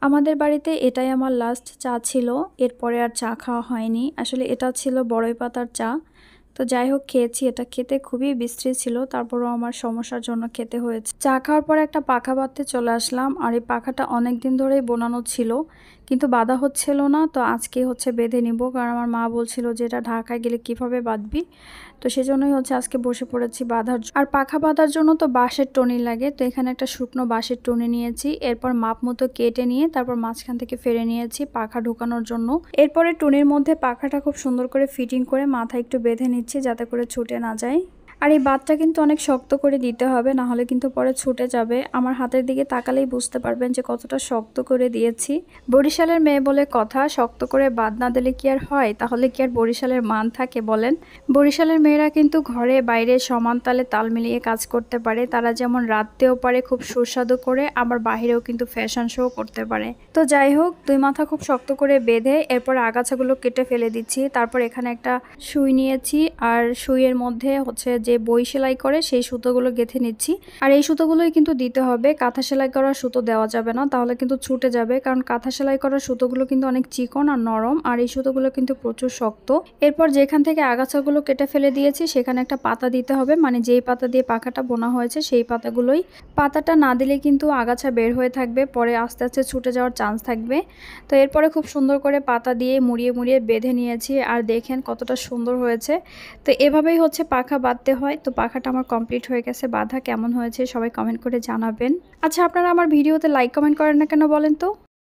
আমাদের বাড়িতে এটাই আমার লাস্ট চা ছিল। এরপরে আর চা খাওয়া হয়নি। আসলে এটা ছিল বড়ই পাতার চা। তো যাই হোক খেয়েছি, এটা খেতে খুবই বিশ্রী ছিল, তারপরও আমার সমস্যার জন্য খেতে হয়েছে। চা খাওয়ার পর একটা পাখা বাঁধতে চলে আসলাম, আর এই পাখাটা অনেক দিন ধরেই বোনানো ছিল, কিন্তু বাঁধা হচ্ছিল না। তো আজকে বেঁধে নিব, কারণ আমার মা বলছিল যে এটা ঢাকায় গেলে কিভাবে বাঁধবি। তো সেজন্যই আজকে বসে পড়েছি বাঁধার আর পাখা বাঁধার জন্য তো বাঁশের টনি লাগে। তো এখানে একটা শুকনো বাঁশের টনি নিয়েছি, এরপর মাপ মতো কেটে নিয়ে তারপর মাঝখান থেকে ফেরে নিয়েছি পাখা ঢোকানোর জন্য। এরপরে টনির মধ্যে পাখাটা খুব সুন্দর করে ফিটিং করে মাথায় একটু বেঁধে নিচ্ছি যাতে করে ছুটে না যায়। আর এই বাতটা কিন্তু অনেক শক্ত করে দিতে হবে, না হলে কিন্তু পরে ছুটে যাবে। আমার হাতের দিকে তাকালেই বুঝতে পারবেন যে কতটা শক্ত করে দিয়েছি। বরিশালের মেয়ে বলে কথা, শক্ত করে বাদ না দিলে কি আর হয়? তাহলে কি আর বরিশালের মান থাকে বলেন? বরিশালের মেয়েরা কিন্তু ঘরে বাইরে সমান তালে তাল মিলিয়ে কাজ করতে পারে। তারা যেমন রাঁধতেও পারে খুব সুস্বাদু করে, আবার বাহিরেও কিন্তু ফ্যাশন শো করতে পারে। তো যাই হোক, দুই মাথা খুব শক্ত করে বেঁধে এরপর আগাছাগুলো কেটে ফেলে দিচ্ছি। তারপর এখানে একটা সুই নিয়েছি, আর সুইয়ের মধ্যে যে বই সেলাই করে সেই সুতোগুলো গেঁথে নিচ্ছি। আর এই সুতোগুলোই কিন্তু দিতে হবে, কাঁথা সেলাই করা সুতো দেওয়া যাবে না, তাহলে কিন্তু ছুটে যাবে। কারণ কাঁথা সেলাই করা সুতোগুলো কিন্তু অনেক চিকন আর নরম, আর এই সুতোগুলো কিন্তু প্রচুর শক্ত। এরপর যেখান থেকে আগাছাগুলো কেটে ফেলে দিয়েছি সেখানে একটা পাতা দিতে হবে, মানে যেই পাতা দিয়ে পাখাটা বোনা হয়েছে সেই পাতাগুলোই। পাতাটা না দিলে কিন্তু আগাছা বের হয়ে থাকবে, পরে আস্তে আস্তে ছুটে যাওয়ার চান্স থাকবে। তো এরপরে খুব সুন্দর করে পাতা দিয়ে মুড়িয়ে মুড়িয়ে বেঁধে নিয়েছি, আর দেখেন কতটা সুন্দর হয়েছে। তো এভাবেই পাখা বাঁধতে হয়। তো পাখাটা আমার কমপ্লিট হয়ে গেছে বাঁধা। কেমন হয়েছে সবাই কমেন্ট করে জানাবেন। আচ্ছা, আপনারা আমার ভিডিওতে লাইক কমেন্ট করেন না কেন বলেন তো?